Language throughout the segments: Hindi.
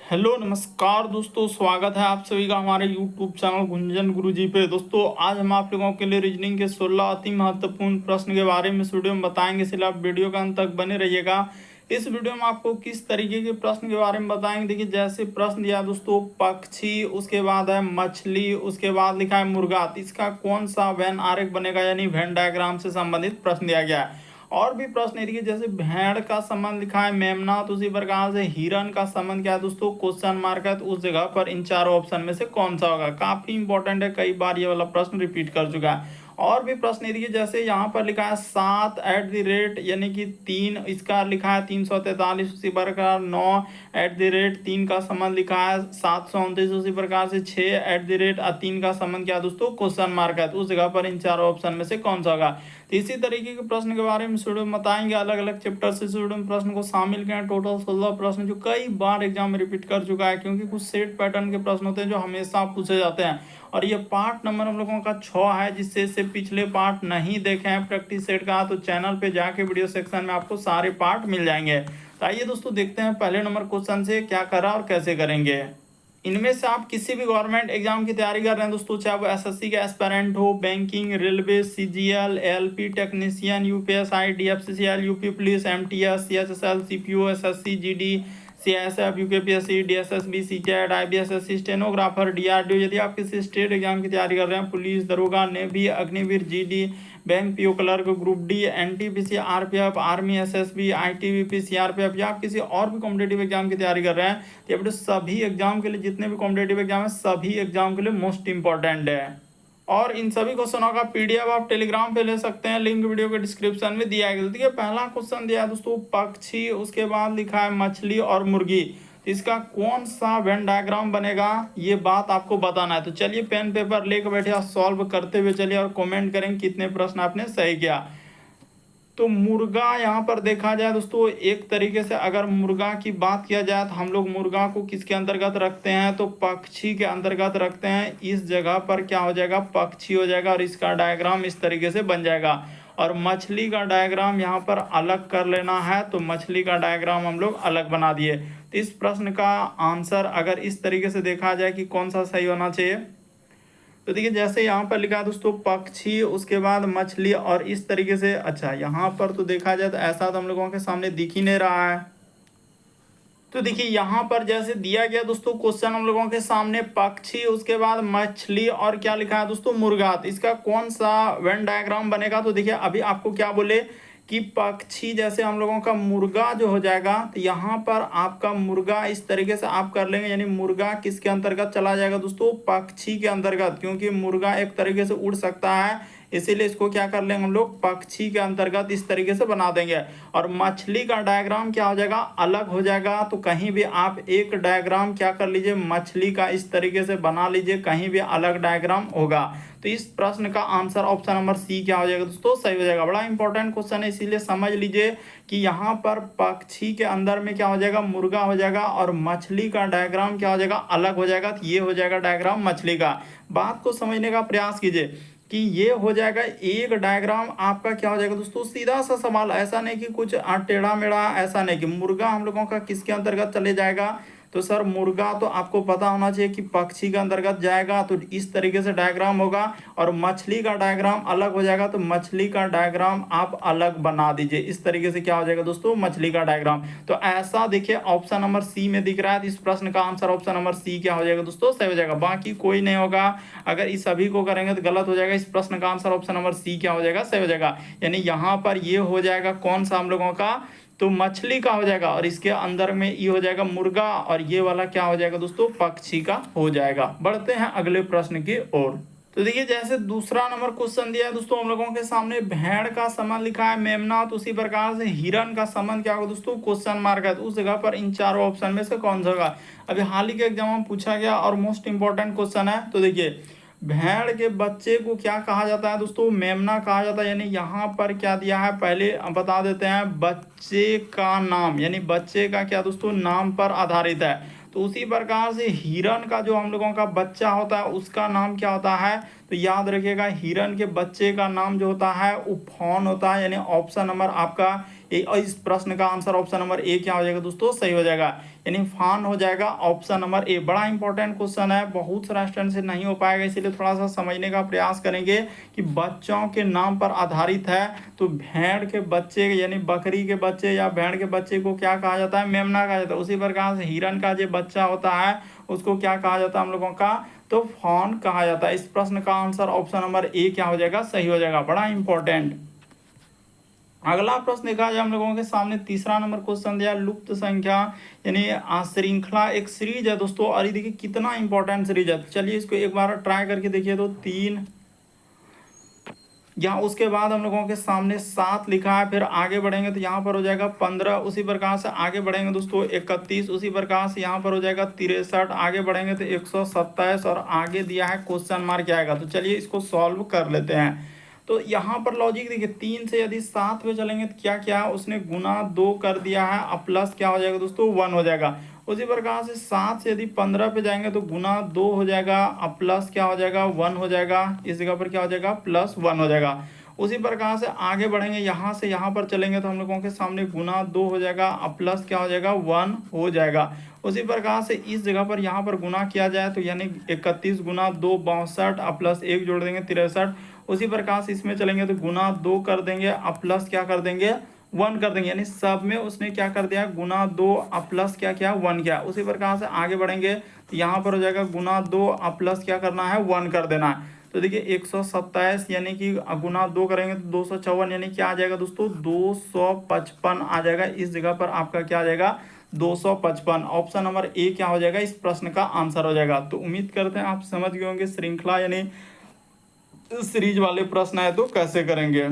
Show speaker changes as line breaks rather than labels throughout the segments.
हेलो नमस्कार दोस्तों, स्वागत है आप सभी का हमारे यूट्यूब चैनल गुंजन गुरुजी पे। दोस्तों आज हम आप लोगों के लिए रीजनिंग के 16 अति महत्वपूर्ण प्रश्न के बारे में इस वीडियो में बताएंगे, इसलिए आप वीडियो का अंत तक बने रहिएगा। इस वीडियो में आपको किस तरीके के प्रश्न के बारे में बताएंगे। देखिए जैसे प्रश्न दिया दोस्तों, पक्षी, उसके बाद है मछली, उसके बाद लिखा है मुर्गा। तो इसका कौन सा वेन आरेख बनेगा, यानी वेन डायग्राम से संबंधित प्रश्न दिया गया है। और भी प्रश्न देखिए, जैसे भेड़ का संबंध लिखा है मेमना, तो उसी प्रकार से हिरन का संबंध क्या है दोस्तों, क्वेश्चन मार्क है। तो उस जगह पर इन चारों ऑप्शन में से कौन सा होगा। काफी इंपॉर्टेंट है, कई बार ये वाला प्रश्न रिपीट कर चुका है। और भी प्रश्न देखिए, जैसे यहाँ पर लिखा है 7 एट द रेट, यानी कि 3, इसका लिखा है 343, उसी प्रकार 9 एट द रेट 3 का संबंध लिखा है 729, उसी प्रकार से 6 एट द रेट 3 का संबंध क्या है दोस्तों, क्वेश्चन मार्क है। तो उस जगह पर इन चारों ऑप्शन में से कौन सा होगा। तो इसी तरीके के प्रश्न के बारे में इस वीडियो में बताएंगे, अलग अलग चैप्टर से इस वीडियो में प्रश्न को शामिल करें। टोटल 16 प्रश्न जो कई बार एग्जाम में रिपीट कर चुका है, क्योंकि कुछ सेट पैटर्न के प्रश्न होते हैं जो हमेशा पूछे जाते हैं। और ये पार्ट नंबर हम लोगों का 6 है, जिससे इससे पिछले पार्ट नहीं देखे हैं प्रैक्टिस सेट का, तो चैनल पे जाके वीडियो सेक्शन में आपको सारे पार्ट मिल जाएंगे। तो आइए दोस्तों देखते हैं पहले नंबर क्वेश्चन से क्या करा और कैसे करेंगे। इनमें से आप किसी भी गवर्नमेंट एग्जाम की तैयारी कर रहे हैं दोस्तों, चाहे वो एसएससी के एस्पिरेंट हो, banking, railway, CGL, LP technician, UPSI, DFCCL, UP police, MTS, CHSL, CPO, SSC, GD, CISF, UKPSC, DSSB, CCAT, IBSSC, stenographer, DRDO. यदि आप किसी स्टेट एग्जाम की तैयारी कर रहे हैं, पुलिस, दरोगा, navy, Agniveer, GD, bank PO clerk, group D, NTPC, RPF, army, SSB, ITBP, CRPF, या आप किसी और भी कॉम्पिटेटिव एग्जाम की तैयारी कर रहे हैं, तो ये सभी एग्जाम के लिए, जितने भी कॉम्पिटेटिव एग्जाम है सभी एग्जाम के लिए मोस्ट इंपॉर्टेंट है। और इन सभी क्वेश्चनों का पीडीएफ आप टेलीग्राम पे ले सकते हैं, लिंक वीडियो के डिस्क्रिप्शन में दिया गया। देखिए पहला क्वेश्चन दिया है दोस्तों, पक्षी, उसके बाद लिखा है मछली और मुर्गी। तो इसका कौन सा वेन डायग्राम बनेगा, ये बात आपको बताना है। तो चलिए पेन पेपर लेकर बैठे और सॉल्व करते हुए चलिए, और कमेंट करें कितने प्रश्न आपने सही किया। तो मुर्गा यहाँ पर देखा जाए दोस्तों, एक तरीके से अगर मुर्गा की बात किया जाए तो हम लोग मुर्गा को किसके अंतर्गत रखते हैं, तो पक्षी के अंतर्गत रखते हैं। इस जगह पर क्या हो जाएगा, पक्षी हो जाएगा, और इसका डायग्राम इस तरीके से बन जाएगा। और मछली का डायग्राम यहाँ पर अलग कर लेना है, तो मछली का डायग्राम हम लोग अलग बना दिए। तो इस प्रश्न का आंसर अगर इस तरीके से देखा जाए कि कौन सा सही होना चाहिए, तो देखिए जैसे यहाँ पर लिखा है दोस्तों, पक्षी, उसके बाद मछली, और इस तरीके से। अच्छा यहाँ पर तो देखा जाए तो ऐसा तो हम लोगों के सामने दिख ही नहीं रहा है। तो देखिए यहाँ पर जैसे दिया गया दोस्तों क्वेश्चन हम लोगों के सामने, पक्षी, उसके बाद मछली, और क्या लिखा है दोस्तों, मुर्गा। तो इसका कौन सा वेन डायग्राम बनेगा, तो देखिए अभी आपको क्या बोले कि पक्षी, जैसे हम लोगों का मुर्गा जो हो जाएगा, तो यहाँ पर आपका मुर्गा इस तरीके से आप कर लेंगे, यानी मुर्गा किसके अंतर्गत चला जाएगा दोस्तों, पक्षी के अंतर्गत, क्योंकि मुर्गा एक तरीके से उड़ सकता है, इसीलिए इसको क्या कर लेंगे हम लोग, पक्षी के अंतर्गत इस तरीके से बना देंगे। और मछली का डायग्राम क्या हो जाएगा, अलग हो जाएगा। तो कहीं भी आप एक डायग्राम क्या कर लीजिए, मछली का इस तरीके से बना लीजिए, कहीं भी अलग डायग्राम होगा। तो इस प्रश्न का आंसर ऑप्शन नंबर सी क्या हो जाएगा दोस्तों, सही हो जाएगा। बड़ा इंपॉर्टेंट क्वेश्चन है, इसीलिए समझ लीजिए कि यहाँ पर पक्षी के अंदर में क्या हो जाएगा, मुर्गा हो जाएगा, और मछली का डायग्राम क्या हो जाएगा, अलग हो जाएगा। तो ये हो जाएगा डायग्राम मछली का। बात को समझने का प्रयास कीजिए कि ये हो जाएगा एक डायग्राम आपका, क्या हो जाएगा दोस्तों, सीधा सा सवाल, ऐसा नहीं कि कुछ टेढ़ा मेढ़ा, ऐसा नहीं कि मुर्गा हम लोगों का किसके अंतर्गत चले जाएगा। तो सर मुर्गा तो आपको पता होना चाहिए कि पक्षी के अंतर्गत जाएगा, तो इस तरीके से डायग्राम होगा। और मछली का डायग्राम अलग हो जाएगा, तो मछली का डायग्राम आप अलग बना दीजिए, इस तरीके से क्या हो जाएगा दोस्तों, मछली का डायग्राम। तो ऐसा देखिए ऑप्शन नंबर सी में दिख रहा है, तो इस प्रश्न का आंसर ऑप्शन नंबर सी क्या हो जाएगा दोस्तों, सही हो जाएगा। बाकी कोई नहीं होगा, अगर इस सभी को करेंगे तो गलत हो जाएगा। इस प्रश्न का आंसर ऑप्शन नंबर सी क्या हो जाएगा, सही हो जाएगा। यानी यहाँ पर ये हो जाएगा कौन सा हम लोगों का, तो मछली का हो जाएगा, और इसके अंदर में ये हो जाएगा मुर्गा, और ये वाला क्या हो जाएगा दोस्तों, पक्षी का हो जाएगा। बढ़ते हैं अगले प्रश्न की ओर। तो देखिए जैसे दूसरा नंबर क्वेश्चन दिया है दोस्तों हम लोगों के सामने, भेड़ का संबंध लिखा है मेमना, तो उसी प्रकार से हिरन का संबंध क्या होगा दोस्तों, क्वेश्चन मार्क है। तो उस जगह पर इन चारों ऑप्शन में से कौन सा होगा। अभी हाल ही के एग्जाम में पूछा गया और मोस्ट इंपॉर्टेंट क्वेश्चन है। तो देखिए भेड़ के बच्चे को क्या कहा जाता है दोस्तों, मेमना कहा जाता है। यानी यहाँ पर क्या दिया है, पहले बता देते हैं, बच्चे का नाम, यानी बच्चे का क्या दोस्तों, नाम पर आधारित है। तो उसी प्रकार से हिरन का जो हम लोगों का बच्चा होता है उसका नाम क्या होता है, तो याद रखिएगा हिरन के बच्चे का नाम जो होता है वो फॉन होता है, यानी ऑप्शन नंबर आपका इस प्रश्न का आंसर ऑप्शन नंबर ए क्या हो जाएगा दोस्तों, सही हो जाएगा, यानी फान हो जाएगा ऑप्शन नंबर ए। बड़ा इंपॉर्टेंट क्वेश्चन है, बहुत सारा स्टूडेंट से नहीं हो पाएगा, इसीलिए थोड़ा सा समझने का प्रयास करेंगे कि बच्चों के नाम पर आधारित है। तो भेड़ के बच्चे यानी बकरी के बच्चे या भेड़ के बच्चे को क्या कहा जाता है, मेमना कहा जाता है। उसी प्रकार से हिरन का जो बच्चा होता है उसको क्या कहा जाता है हम लोगों का, तो फॉन कहा जाता है। इस प्रश्न का आंसर ऑप्शन नंबर ए क्या हो जाएगा, सही हो जाएगा, बड़ा इंपॉर्टेंट। अगला प्रश्न देखा जाए हम लोगों के सामने, तीसरा नंबर क्वेश्चन दिया लुप्त संख्या यानी श्रृंखला एक सीरीज है दोस्तों, और ये देखिए कितना इंपॉर्टेंट सीरीज है। चलिए इसको एक बार ट्राई करके देखिए। तो 3 यहाँ, उसके बाद हम लोगों के सामने 7 लिखा है, फिर आगे बढ़ेंगे तो यहाँ पर हो जाएगा 15, उसी प्रकार से आगे बढ़ेंगे दोस्तों 31, उसी प्रकार से यहाँ पर हो जाएगा 63, आगे बढ़ेंगे तो 127 और आगे दिया है क्वेश्चन मार्क आएगा। तो चलिए इसको सॉल्व कर लेते हैं। तो यहाँ पर लॉजिक देखिए, 3 से यदि 7 पे चलेंगे तो क्या क्या उसने गुना 2 कर दिया है, अब प्लस क्या हो जाएगा दोस्तों 1 हो जाएगा। उसी प्रकार से 7 से यदि 15 पे जाएंगे तो गुना 2 हो जाएगा, अब प्लस क्या हो जाएगा 1 हो जाएगा, इस जगह पर क्या हो जाएगा प्लस 1 हो जाएगा। उसी प्रकार से आगे बढ़ेंगे, यहाँ से यहाँ पर चलेंगे तो हम लोगों के सामने गुना 2 हो जाएगा, अब प्लस क्या हो जाएगा 1 हो जाएगा। उसी प्रकार से इस जगह पर यहाँ पर गुना किया जाए तो यानी 31 गुना 2 62, अब प्लस 1 जोड़ देंगे 63। उसी प्रकार से इसमें चलेंगे तो गुना 2 कर देंगे, अब प्लस क्या कर देंगे 1 कर देंगे, यानी सब में उसने क्या कर दिया गुना 2 अब प्लस क्या किया 1 किया। उसी प्रकार से आगे बढ़ेंगे तो यहाँ पर हो जाएगा गुना 2 अब प्लस क्या करना है 1 कर देना है। तो देखिए 127 यानी कि गुना 2 करेंगे तो 254 यानी क्या आ जाएगा दोस्तों 255 आ जाएगा। इस जगह पर आपका क्या आ जाएगा 255, ऑप्शन नंबर ए क्या हो जाएगा इस प्रश्न का आंसर हो जाएगा। तो उम्मीद करते हैं आप समझ गए होंगे श्रृंखला यानी सीरीज वाले प्रश्न है तो कैसे करेंगे।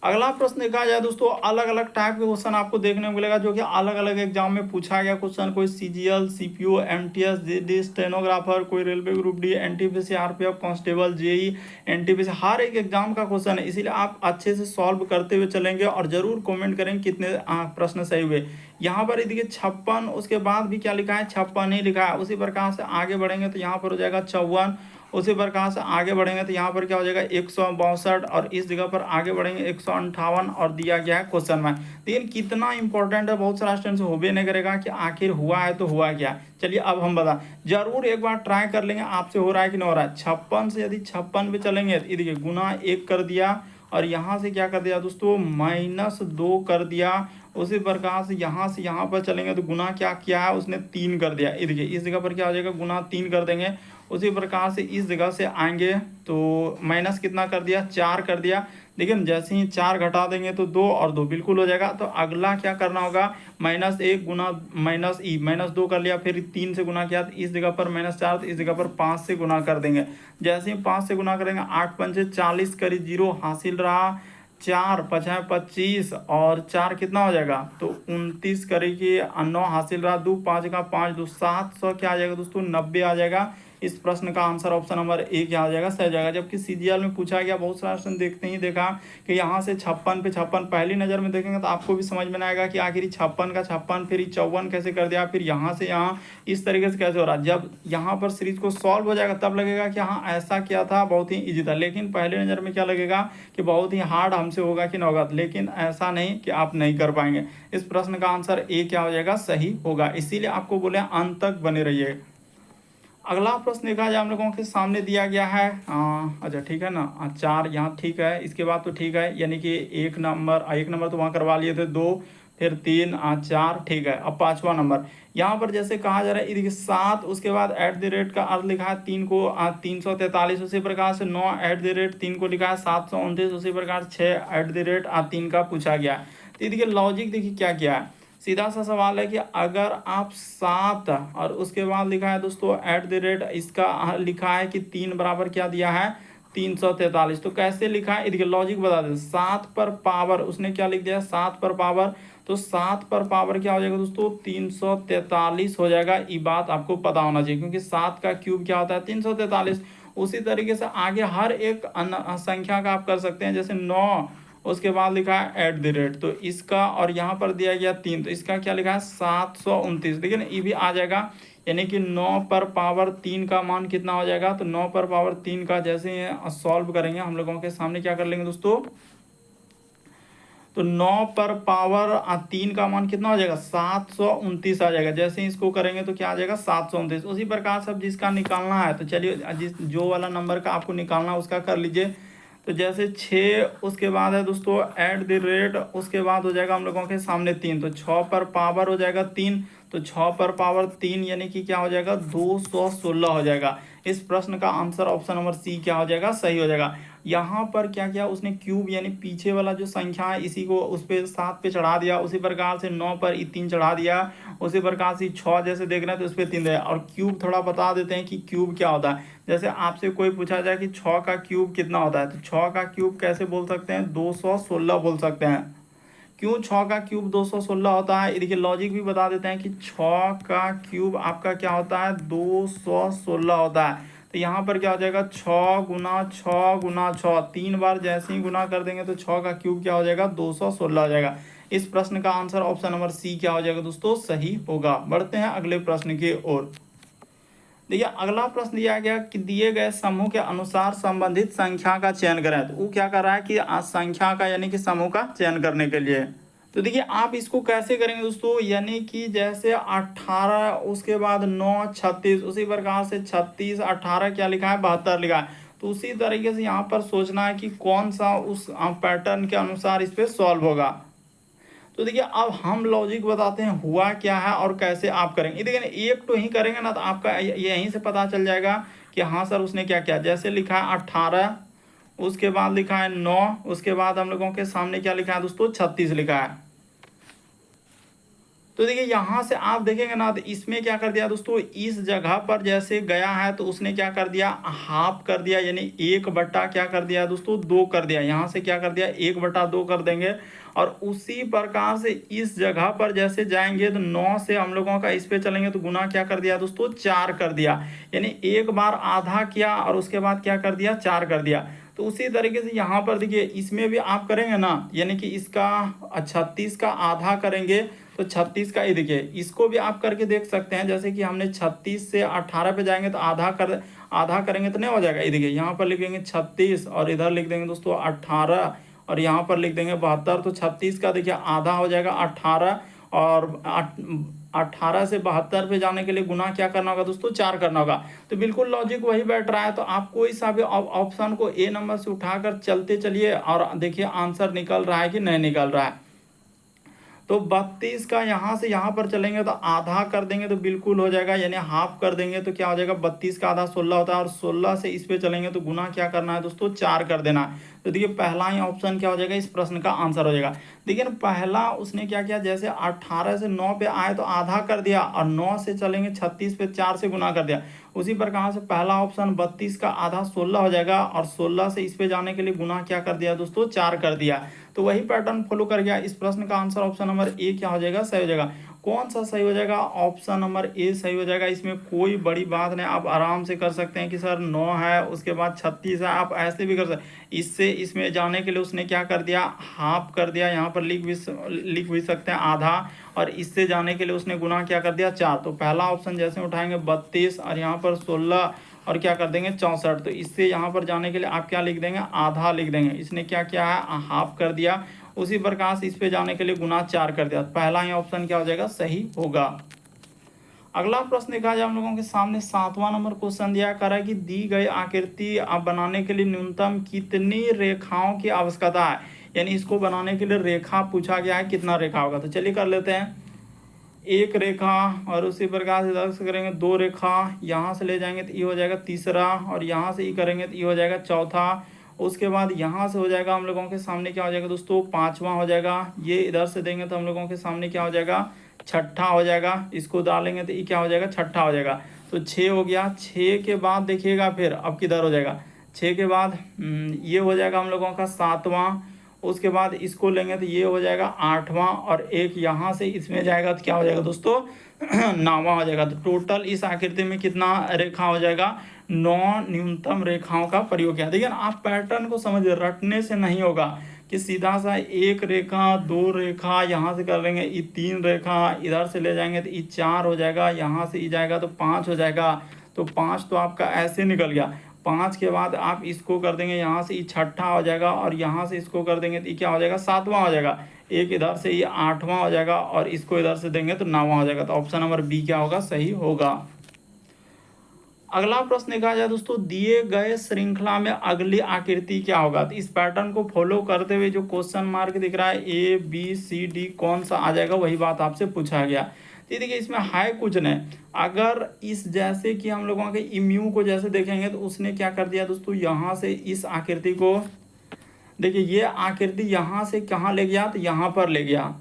अगला प्रश्न देखा जाए दोस्तों, अलग अलग टाइप के क्वेश्चन आपको देखने को मिलेगा जो कि अलग अलग एग्जाम में पूछा गया क्वेश्चन। कोई CGL, CPO, MTS, GD, stenographer, कोई railway group D, NTPC, RPF, constable, JE, NTPC, हर एक एग्जाम का क्वेश्चन है, इसीलिए आप अच्छे से सॉल्व करते हुए चलेंगे और जरूर कॉमेंट करेंगे कितने प्रश्न सही हुए। यहाँ पर देखिए 56, उसके बाद भी क्या लिखा है 56 ही लिखा है। उसी प्रकार से आगे बढ़ेंगे तो यहाँ पर हो जाएगा 54, उसी प्रकार से आगे बढ़ेंगे तो यहाँ पर क्या हो जाएगा 162, और इस जगह पर आगे बढ़ेंगे 158 और दिया गया है क्वेश्चन में। लेकिन कितना इंपॉर्टेंट है, बहुत सारा स्टूडेंट से हो भी नहीं करेगा कि आखिर हुआ है तो हुआ क्या। चलिए अब हम बता जरूर एक बार ट्राई कर लेंगे आपसे हो रहा है कि नहीं हो रहा है। 56 से यदि 56 पे चलेंगे तो देखिए गुना 1 कर दिया, और यहाँ से क्या कर दिया दोस्तों -2 कर दिया। उसी प्रकार से यहाँ पर चलेंगे तो गुना क्या किया है उसने 3 कर दिया। ये देखिए इस जगह पर क्या हो जाएगा गुना 3 कर देंगे। उसी प्रकार से इस जगह से आएंगे तो माइनस कितना कर दिया 4 कर दिया। लेकिन जैसे ही 4 घटा देंगे तो 2 और 2 बिल्कुल हो जाएगा। तो अगला क्या करना होगा -1 गुना -2 कर लिया, फिर 3 से गुना किया तो इस जगह पर -4, तो इस जगह पर 5 से गुना कर देंगे। जैसे ही 5 से गुना करेंगे 8 पंचे 40 करी 0 हासिल रहा, 4 5 25 और 4 कितना हो जाएगा तो 29 करी की 9 हासिल रहा, 2 5 का 5 2 700 क्या आ जाएगा दोस्तों 90 आ जाएगा। इस प्रश्न का आंसर ऑप्शन नंबर ए क्या आ जाएगा सही जाएगा। जबकि सीजीएल में पूछा गया बहुत सारा क्वेश्चन देखते ही देखा कि यहाँ से 56 पे 56 पहली नज़र में देखेंगे तो आपको भी समझ में आएगा कि आखिर 56 का 56 फिर 54 कैसे कर दिया, फिर यहाँ से यहाँ इस तरीके से कैसे हो रहा। जब यहाँ पर सीरीज को सॉल्व हो जाएगा तब लगेगा कि हाँ ऐसा किया था, बहुत ही ईजी था। लेकिन पहली नज़र में क्या लगेगा कि बहुत ही हार्ड हमसे होगा कि नहीं होगा, लेकिन ऐसा नहीं कि आप नहीं कर पाएंगे। इस प्रश्न का आंसर ए क्या हो जाएगा सही होगा, इसीलिए आपको बोले अंत तक बने रहिए। अगला प्रश्न देखा जाए हम लोगों के सामने दिया गया है अच्छा ठीक है ना 4 यहाँ ठीक है, इसके बाद तो ठीक है, यानी कि एक नंबर तो वहाँ करवा लिए थे, 2 फिर 3 4 ठीक है। अब 5वां नंबर यहाँ पर जैसे कहा जा रहा है देखिए 7, उसके बाद @ का अर्थ लिखा है 3 को 343, उसी प्रकार से 9 @ 3 को लिखा है 729, उसी प्रकार 6 @ 3 का पूछा गया। तो देखिए लॉजिक देखिए क्या क्या है, सीधा सा सवाल है कि अगर आप 7 और उसके बाद लिखा है दोस्तों @ इसका लिखा है कि 3 बराबर क्या दिया है 343, तो कैसे लिखा है देखिए लॉजिक बता दें। 7 पर पावर उसने क्या लिख दिया 7 पर पावर, तो 7 पर पावर क्या हो जाएगा दोस्तों 343 हो जाएगा। ये बात आपको पता होना चाहिए क्योंकि 7 का क्यूब क्या होता है 343। उसी तरीके से आगे हर एक संख्या का आप कर सकते हैं, जैसे 9 उसके बाद लिखा है @ तो इसका और यहाँ पर दिया गया 3, तो इसका क्या लिखा है 729। देखिए ना, ये भी आ जाएगा, यानी कि 9 पर पावर 3 का मान कितना हो जाएगा, तो 9 पर पावर 3 का जैसे सॉल्व करेंगे हम लोगों के सामने क्या कर लेंगे दोस्तों, तो 9 पर पावर 3 का मान कितना हो जाएगा 729 आ जाएगा। जैसे इसको करेंगे तो क्या आ जाएगा 729। उसी प्रकार से अब जिसका निकालना है तो चलिए जिस जो वाला नंबर का आपको निकालना है उसका कर लीजिए। तो जैसे 6 उसके बाद है दोस्तों @ उसके बाद हो जाएगा हम लोगों के सामने 3, तो 6 पर पावर हो जाएगा 3, तो 6 पर पावर 3 यानी कि क्या हो जाएगा 216 हो जाएगा। इस प्रश्न का आंसर ऑप्शन नंबर सी क्या हो जाएगा, सही हो जाएगा। यहाँ पर क्या किया उसने, क्यूब यानी पीछे वाला जो संख्या है इसी को उस पर 7 पे चढ़ा दिया, उसी प्रकार से 9 पर 3 चढ़ा दिया, उसी प्रकार से 6 जैसे देख रहे हैं तो उस पर 3 दिया। और क्यूब थोड़ा बता देते हैं कि क्यूब क्या होता है। जैसे आपसे कोई पूछा जाए कि 6 का क्यूब कितना होता है, तो 6 का क्यूब कैसे बोल सकते हैं 216 बोल सकते हैं। क्यों 6 का क्यूब 216 होता है, देखिए लॉजिक भी बता देते हैं कि 6 का क्यूब आपका क्या होता है 216 होता है। तो यहाँ पर क्या हो जाएगा 6 गुना 6 गुना 6, 3 बार जैसे ही गुना कर देंगे तो 6 का क्यूब क्या हो जाएगा 216 हो जाएगा। इस प्रश्न का आंसर ऑप्शन नंबर सी क्या हो जाएगा दोस्तों, सही होगा। बढ़ते हैं अगले प्रश्न की ओर। देखिए अगला प्रश्न दिया गया कि दिए गए समूह के अनुसार संबंधित संख्या का चयन करें। तो वो क्या कर रहा है कि संख्या का यानी कि समूह का चयन करने के लिए। तो देखिए आप इसको कैसे करेंगे दोस्तों, यानी कि जैसे 18 उसके बाद 9 36, उसी प्रकार से 36 18 क्या लिखा है 72 लिखा है। तो उसी तरीके से यहाँ पर सोचना है कि कौन सा उस पैटर्न के अनुसार इस पर सॉल्व होगा। तो देखिए अब हम लॉजिक बताते हैं हुआ क्या है और कैसे आप करेंगे। देखिए एक तो ही करेंगे ना तो आपका यहीं से पता चल जाएगा कि हाँ सर उसने क्या किया। जैसे लिखा है 18, उसके बाद लिखा है 9, उसके बाद हम लोगों के सामने क्या लिखा है दोस्तों 36 लिखा है। तो देखिए यहाँ से आप देखेंगे ना तो इसमें क्या कर दिया दोस्तों, इस जगह पर जैसे गया है तो उसने क्या कर दिया हाफ कर दिया, यानी 1/, क्या कर दिया दोस्तों 2 कर दिया। यहाँ से क्या कर दिया 1/2 कर देंगे। और उसी प्रकार से इस जगह पर जैसे जाएंगे तो 9 से हम लोगों का इस पे चलेंगे तो गुना क्या कर दिया दोस्तों 4 कर दिया, यानी एक बार आधा किया और उसके बाद क्या कर दिया 4 कर दिया। तो उसी तरीके से यहाँ पर देखिए इसमें भी आप करेंगे ना, यानी कि इसका 36 का आधा करेंगे तो 36 का, ये देखिए इसको भी आप करके देख सकते हैं। जैसे कि हमने 36 से 18 पे जाएंगे तो आधा करेंगे तो नहीं हो जाएगा। ये देखिए यहाँ पर लिखेंगे 36 और इधर लिख देंगे दोस्तों 18 और यहाँ पर लिख देंगे 72। तो 36 का देखिए आधा हो जाएगा 18 और 18 से 72 पे जाने के लिए गुना क्या करना होगा दोस्तों 4 करना होगा। तो बिल्कुल लॉजिक वही बैठ रहा है। तो आप कोई सा भी ऑप्शन को ए नंबर से उठाकर चलते चलिए और देखिए आंसर निकल रहा है कि नहीं निकल रहा है। तो 32 का यहाँ से यहाँ पर चलेंगे तो आधा कर देंगे तो बिल्कुल हो जाएगा, यानी हाफ कर देंगे तो क्या हो जाएगा 32 का आधा 16 होता है। और 16 से इस पे चलेंगे तो गुना क्या करना है दोस्तों 4 कर देना है। तो देखिए पहला ही ऑप्शन क्या हो जाएगा, इस प्रश्न का आंसर हो जाएगा। देखिए ना पहला उसने क्या किया, जैसे 18 से 9 पे आए तो आधा कर दिया और 9 से चलेंगे 36 पे 4 से गुना कर दिया। उसी प्रकार से पहला ऑप्शन 32 का आधा 16 हो जाएगा और 16 से इस पे जाने के लिए गुना क्या कर दिया दोस्तों 4 कर दिया। तो वही पैटर्न फॉलो कर गया। इस प्रश्न का आंसर ऑप्शन नंबर ए क्या हो जाएगा, सही हो जाएगा। कौन सा सही हो जाएगा, ऑप्शन नंबर ए सही हो जाएगा। इसमें कोई बड़ी बात नहीं, आप आराम से कर सकते हैं कि सर 9 है उसके बाद 36 है, आप ऐसे भी कर सकते। इससे इसमें जाने के लिए उसने क्या कर दिया हाफ कर दिया, यहाँ पर लिख भी सकते हैं आधा। और इससे जाने के लिए उसने गुना क्या कर दिया 4। तो पहला ऑप्शन जैसे उठाएंगे 32 और यहाँ पर 16 और क्या कर देंगे 64। तो इससे यहाँ पर जाने के लिए आप क्या लिख देंगे आधा लिख देंगे। इसने क्या किया है हाफ कर दिया। उसी प्रकार से इस पे जाने के लिए गुना 4 कर दिया। पहला ही ऑप्शन क्या हो जाएगा, सही होगा। अगला प्रश्न देखा जाए हम लोगों के सामने 7वां नंबर क्वेश्चन दिया कर है कि दी गई आकृति आप बनाने के लिए न्यूनतम कितनी रेखाओं की आवश्यकता है। यानी इसको बनाने के लिए रेखा पूछा गया है, कितना रेखा होगा। तो चलिए कर लेते हैं। एक रेखा और उसी प्रकार से इधर से करेंगे 2 रेखा, यहाँ से ले जाएंगे तो ये हो जाएगा तीसरा और यहाँ से ये करेंगे तो ये हो जाएगा चौथा। उसके बाद यहाँ से हो जाएगा हम लोगों के सामने क्या हो जाएगा दोस्तों 5वां हो जाएगा। ये इधर से देंगे तो हम लोगों के सामने क्या हो जाएगा 6ठा हो जाएगा। इसको डालेंगे तो ये क्या हो जाएगा 6ठा हो जाएगा। तो 6 हो गया। 6 के बाद देखिएगा फिर अब किधर हो जाएगा 6 के बाद ये हो जाएगा हम लोगों का 7वां। उसके बाद इसको लेंगे तो ये हो जाएगा 8वां और एक यहाँ से इसमें जाएगा तो क्या हो जाएगा दोस्तों 9वां हो जाएगा। तो टोटल इस आकृति में कितना रेखा हो जाएगा 9 न्यूनतम रेखाओं का प्रयोग किया। देखिए आप पैटर्न को समझिए, रटने से नहीं होगा। कि सीधा सा एक रेखा, दो रेखा यहाँ से कर लेंगे, ये तीन रेखा इधर से ले जाएंगे तो ये चार हो जाएगा, यहाँ से ये जाएगा तो पाँच हो जाएगा। तो पाँच तो आपका ऐसे निकल गया। पाँच के बाद आप इसको कर देंगे यहाँ से, ये छठा हो जाएगा, और यहाँ से इसको कर देंगे तो ये क्या हो जाएगा, सातवां हो जाएगा। एक इधर से ये आठवां हो जाएगा, और इसको इधर से देंगे तो नौवां हो जाएगा। तो ऑप्शन नंबर बी क्या होगा, सही होगा। अगला प्रश्न देखा जाए दोस्तों, दिए गए श्रृंखला में अगली आकृति क्या होगा। तो इस पैटर्न को फॉलो करते हुए जो क्वेश्चन मार्क दिख रहा है ए बी सी डी कौन सा आ जाएगा, वही बात आपसे पूछा गया। तो देखिए इसमें है कुछ नहीं। अगर इस जैसे कि हम लोगों के इम्यू को जैसे देखेंगे तो उसने क्या कर दिया दोस्तों, यहाँ से इस आकृति को देखिए, ये आकृति यहाँ से कहाँ ले गया, तो यहाँ पर ले गया।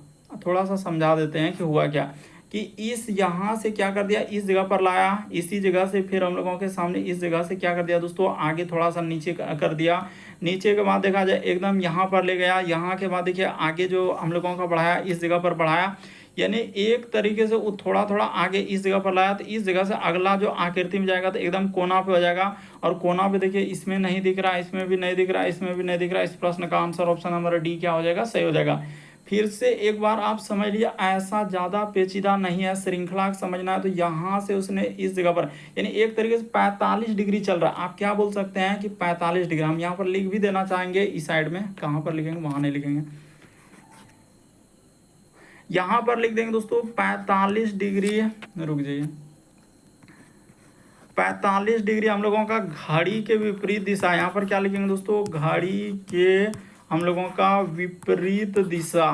थोड़ा सा समझा देते हैं कि हुआ क्या, कि इस यहाँ से क्या कर दिया, इस जगह पर लाया, इसी जगह से फिर हम लोगों के सामने इस जगह से क्या कर दिया दोस्तों, आगे थोड़ा सा नीचे कर दिया। नीचे के बाद देखा जाए एकदम यहाँ पर ले गया। यहाँ के बाद देखिए आगे जो हम लोगों का बढ़ाया, इस जगह पर बढ़ाया, यानी एक तरीके से वो थोड़ा थोड़ा आगे इस जगह पर लाया। तो इस जगह से अगला जो आकृति में जाएगा तो एकदम कोना पे हो जाएगा। और कोना पे देखिए इसमें नहीं दिख रहा, इसमें भी नहीं दिख रहा, इसमें भी नहीं दिख रहा। इस प्रश्न का आंसर ऑप्शन नंबर डी क्या हो जाएगा, सही हो जाएगा। फिर से एक बार आप समझ लिया, ऐसा ज़्यादा पेचीदा नहीं है, श्रृंखला समझना है। तो यहाँ से उसने इस जगह पर, यानी एक तरीके से 45 डिग्री चल रहा है। आप क्या बोल सकते हैं कि 45 डिग्री, हम यहाँ पर लिख भी देना चाहेंगे इस साइड में। कहाँ पर लिखेंगे, वहाँ नहीं लिखेंगे, यहाँ पर लिख देंगे दोस्तों 45 डिग्री। रुक जाइए, 45 डिग्री हम लोगों का घड़ी के विपरीत दिशा। यहाँ पर क्या लिखेंगे दोस्तों, घड़ी के हम लोगों का विपरीत दिशा।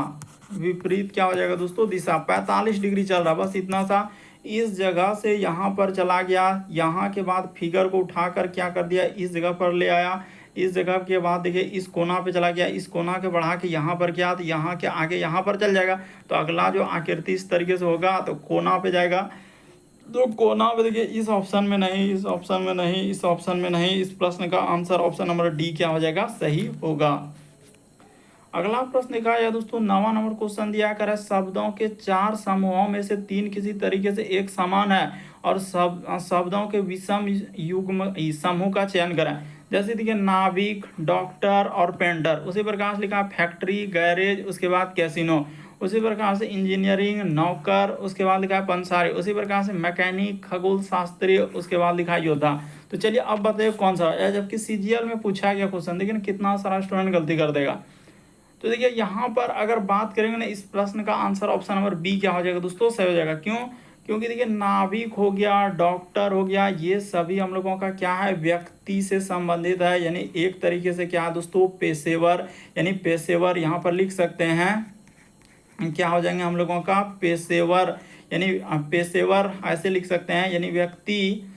विपरीत क्या हो जाएगा दोस्तों, दिशा। 45 डिग्री चल रहा, बस इतना सा। इस जगह से यहाँ पर चला गया, यहाँ के बाद फिगर को उठाकर क्या कर दिया, इस जगह पर ले आया। इस जगह के बाद देखिए इस कोना पे चला गया, इस कोना के बढ़ा के यहाँ पर किया, तो यहाँ के आगे यहाँ पर चल जाएगा। तो अगला जो आकृति इस तरीके से होगा तो कोना पे जाएगा। तो कोना पे देखिए इस ऑप्शन में नहीं, इस ऑप्शन में नहीं, इस ऑप्शन में नहीं। इस प्रश्न का आंसर ऑप्शन नंबर डी क्या हो जाएगा, सही होगा। अगला प्रश्न देखा जाए दोस्तों, 9वां नंबर क्वेश्चन दिया कर है, शब्दों के 4 समूहों में से 3 किसी तरीके से एक समान है और शब्दों के विषम युग्म समूह का चयन करें। जैसे देखिए नाविक, डॉक्टर और पेंटर। उसी प्रकार से लिखा फैक्ट्री, गैरेज, उसके बाद कैसीनो। उसी प्रकार से इंजीनियरिंग, नौकर, उसके बाद लिखा है पंसारी। उसी प्रकार से मैकेनिक, खगोल शास्त्री, उसके बाद लिखा है योद्धा। तो चलिए अब बताइए कौन सा है, जबकि सीजीएल में पूछा गया क्वेश्चन। देखिए कितना सारा स्टूडेंट गलती कर देगा। तो देखिए यहाँ पर अगर बात करेंगे ना, इस प्रश्न का आंसर ऑप्शन नंबर बी क्या हो जाएगा दोस्तों, सही हो जाएगा। क्यों, क्योंकि देखिए नाविक हो गया, डॉक्टर हो गया, ये सभी हम लोगों का क्या है, व्यक्ति से संबंधित है। यानी एक तरीके से क्या है दोस्तों, पेशेवर। यानी पेशेवर यहाँ पर लिख सकते हैं, क्या हो जाएंगे हम लोगों का, पेशेवर। यानी पेशेवर ऐसे लिख सकते हैं, यानी व्यक्ति,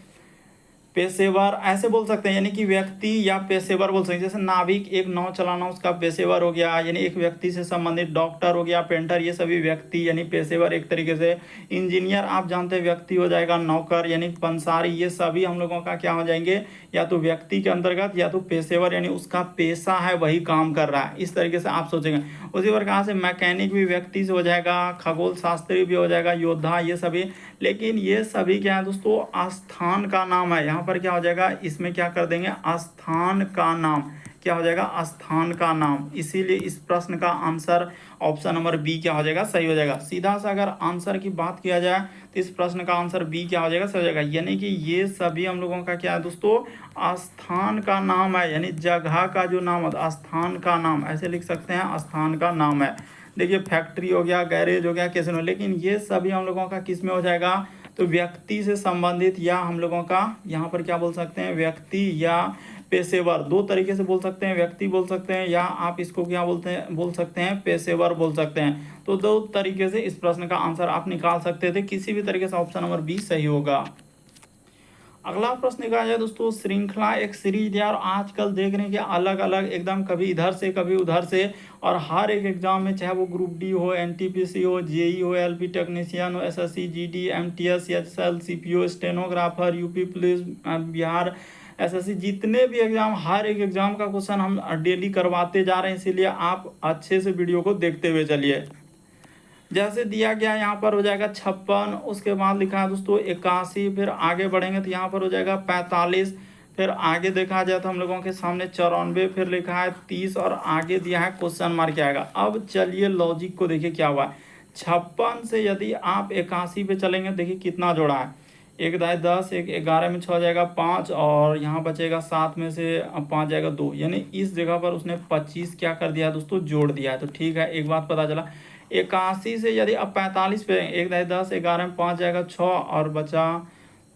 पेशेवर ऐसे बोल सकते हैं, यानी कि व्यक्ति या पेशेवर बोल सकते हैं। जैसे नाविक एक नाव चलाना उसका पेशेवर हो गया, यानी एक व्यक्ति से संबंधित। डॉक्टर हो गया, पेंटर, ये सभी व्यक्ति यानी पेशेवर एक तरीके से। इंजीनियर आप जानते हैं व्यक्ति हो जाएगा। नौकर यानी पंसारी, ये सभी हम लोगों का क्या हो जाएंगे, या तो व्यक्ति के अंतर्गत या तो पेशेवर, यानी उसका पेशा है वही काम कर रहा है। इस तरीके से आप सोचेंगे। उसी प्रकार से मैकेनिक भी व्यक्ति से हो जाएगा, खगोल शास्त्री भी हो जाएगा, योद्धा, ये सभी। लेकिन ये सभी क्या है दोस्तों, स्थान का नाम है। यहाँ पर क्या हो जाएगा, इसमें क्या कर देंगे, स्थान का नाम। क्या हो जाएगा, स्थान का नाम। इसीलिए इस प्रश्न का आंसर ऑप्शन नंबर बी क्या हो जाएगा, सही हो जाएगा। सीधा सा अगर आंसर की बात किया जाए तो इस प्रश्न का आंसर बी क्या हो जाएगा, सही हो जाएगा। यानी कि ये सभी हम लोगों का क्या है दोस्तों, स्थान का नाम है। यानी जगह का जो नाम है, स्थान का नाम ऐसे लिख सकते हैं, स्थान का नाम है। देखिए फैक्ट्री हो गया, गैरेज हो गया, कैसीनो। लेकिन ये सभी हम लोगों का किस में हो जाएगा, तो व्यक्ति से संबंधित, या हम लोगों का यहाँ पर क्या बोल सकते हैं, व्यक्ति या पेशेवर। दो तरीके से बोल सकते हैं, व्यक्ति बोल सकते हैं, या आप इसको क्या बोलते हैं, बोल सकते हैं पेशेवर बोल सकते हैं। तो दो तरीके से इस प्रश्न का आंसर आप निकाल सकते थे। किसी भी तरीके से ऑप्शन नंबर बी सही होगा। अगला प्रश्न निकाला जाए दोस्तों, श्रृंखला एक सीरीज है और आजकल देख रहे हैं कि अलग अलग एकदम, कभी इधर से कभी उधर से, और हर एक एग्जाम में, चाहे वो ग्रुप डी हो, एनटीपीसी हो, जेई हो, एलपी टेक्नीशियन हो, SSC, GD, MTS, HSL, CPO, stenographer, UP police, Bihar SSC, जितने भी एग्जाम, हर एक एग्जाम का क्वेश्चन हम डेली करवाते जा रहे हैं। इसीलिए आप अच्छे से वीडियो को देखते हुए चलिए। जैसे दिया गया यहाँ पर हो जाएगा 56, उसके बाद लिखा है दोस्तों 81, फिर आगे बढ़ेंगे तो यहाँ पर हो जाएगा 45, फिर आगे देखा जाए तो हम लोगों के सामने 94, फिर लिखा है 30 और आगे दिया है क्वेश्चन मार्क आएगा। अब चलिए लॉजिक को देखिए क्या हुआ है। 56 से यदि आप 81 पे चलेंगे, देखिए कितना जोड़ा है, एक दाए 10, एक 11 में 6 हो जाएगा 5, और यहाँ बचेगा 7 में से 5 जाएगा 2, यानी इस जगह पर उसने 25 क्या कर दिया दोस्तों, जोड़ दिया है। तो ठीक है, एक बात पता चला। 81 से यदि अब 45 पे, एक दाए 10, 11 में 5 जाएगा 6 और बचा,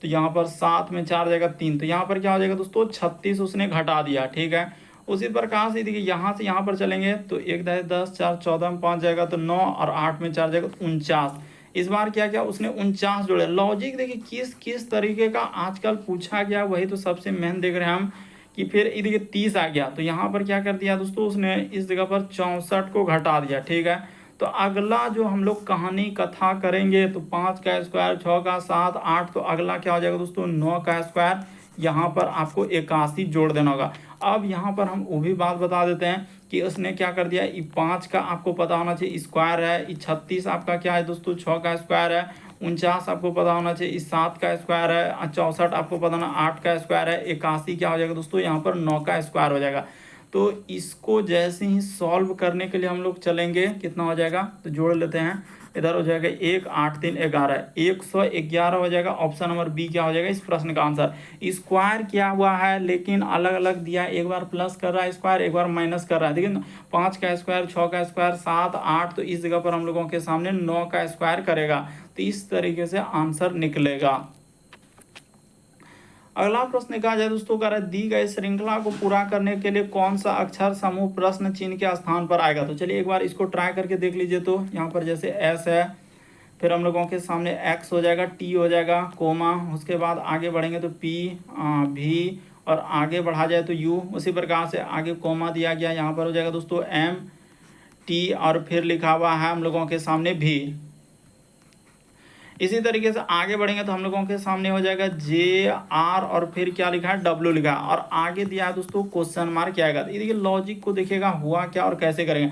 तो यहाँ पर 7 में 4 जाएगा 3, तो यहाँ पर क्या हो जाएगा दोस्तों 36 उसने घटा दिया। ठीक है, उसी प्रकार से देखिए यहाँ से यहाँ पर चलेंगे तो एक दाए 10, 4 14 में 5 जाएगा तो 9 और 8 में 4 जाएगा 49। इस बार क्या क्या उसने 49 जोड़े। लॉजिक देखिए किस किस तरीके का आजकल पूछा गया, वही तो सबसे मेन देख रहे हैं हम कि फिर ये देखिए 30 आ गया, तो यहाँ पर क्या कर दिया दोस्तों उसने इस जगह पर 64 को घटा दिया। ठीक है, तो अगला जो हम लोग कहानी कथा करेंगे तो 5 का स्क्वायर, 6 का 7, 8, तो अगला क्या हो जाएगा दोस्तों 9 का स्क्वायर, यहाँ पर आपको 81 जोड़ देना होगा। अब यहाँ पर हम वो भी बात बता देते हैं कि उसने क्या कर दिया, ये 5 का आपको पता होना चाहिए स्क्वायर है, ये 36 आपका क्या है दोस्तों 6 का स्क्वायर है, 49 आपको पता होना चाहिए, इस 7 का स्क्वायर है, 64 आपको पता होना 8 का स्क्वायर है, 81 क्या हो जाएगा दोस्तों यहाँ पर 9 का स्क्वायर हो जाएगा। तो इसको जैसे ही सॉल्व करने के लिए हम लोग चलेंगे, कितना हो जाएगा तो जोड़ लेते हैं, इधर हो जाएगा 1 8 3 11, 111 हो जाएगा। ऑप्शन नंबर बी क्या हो जाएगा इस प्रश्न का आंसर। स्क्वायर किया हुआ है लेकिन अलग अलग दिया, एक बार प्लस कर रहा है स्क्वायर, एक बार माइनस कर रहा है। देखिए 5 का स्क्वायर, 6 का स्क्वायर, 7 8, तो इस जगह पर हम लोगों के सामने 9 का स्क्वायर करेगा, तो इस तरीके से आंसर निकलेगा। अगला प्रश्न कहा जाए दोस्तों, कह रहा है दी गई श्रृंखला को पूरा करने के लिए कौन सा अक्षर समूह प्रश्न चिन्ह के स्थान पर आएगा। तो चलिए एक बार इसको ट्राई करके देख लीजिए। तो यहाँ पर जैसे एस है, फिर हम लोगों के सामने एक्स हो जाएगा, टी हो जाएगा, कोमा, उसके बाद आगे बढ़ेंगे तो पी, भी, और आगे बढ़ा जाए तो यू, उसी प्रकार से आगे कोमा दिया गया, यहाँ पर हो जाएगा दोस्तों एम, टी, और फिर लिखा हुआ है हम लोगों के सामने भी। इसी तरीके से आगे बढ़ेंगे तो हम लोगों के सामने हो जाएगा जे, आर, और फिर क्या लिखा है डब्ल्यू लिखा है, और आगे दिया है दोस्तों क्वेश्चन मार्क क्या आएगा। तो ये देखिए लॉजिक को देखिएगा हुआ क्या और कैसे करेंगे।